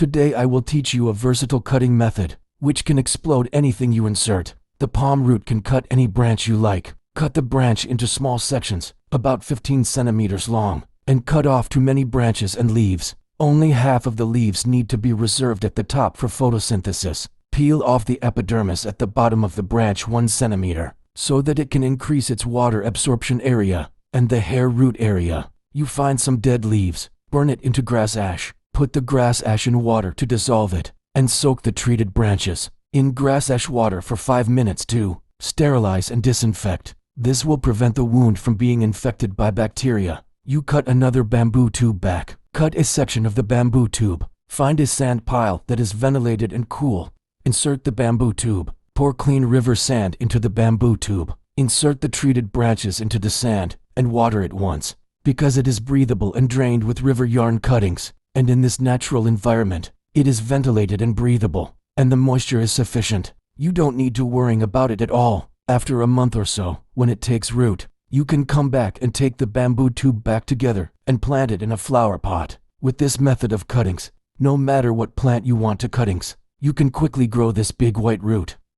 Today I will teach you a versatile cutting method, which can explode anything you insert. The palm root can cut any branch you like. Cut the branch into small sections, about 15 centimeters long, and cut off too many branches and leaves. Only half of the leaves need to be reserved at the top for photosynthesis. Peel off the epidermis at the bottom of the branch 1 centimeter, so that it can increase its water absorption area, and the hair root area. You find some dead leaves, burn it into grass ash. Put the grass ash in water to dissolve it, and soak the treated branches in grass ash water for 5 minutes to sterilize and disinfect. This will prevent the wound from being infected by bacteria. You cut another bamboo tube back. Cut a section of the bamboo tube. Find a sand pile that is ventilated and cool. Insert the bamboo tube. Pour clean river sand into the bamboo tube. Insert the treated branches into the sand and water it once. Because it is breathable and drained with river yarn cuttings, and in this natural environment, it is ventilated and breathable, and the moisture is sufficient. You don't need to worry about it at all. After a month or so, when it takes root, you can come back and take the bamboo tube back together and plant it in a flower pot. With this method of cuttings, no matter what plant you want to cuttings, you can quickly grow this big white root.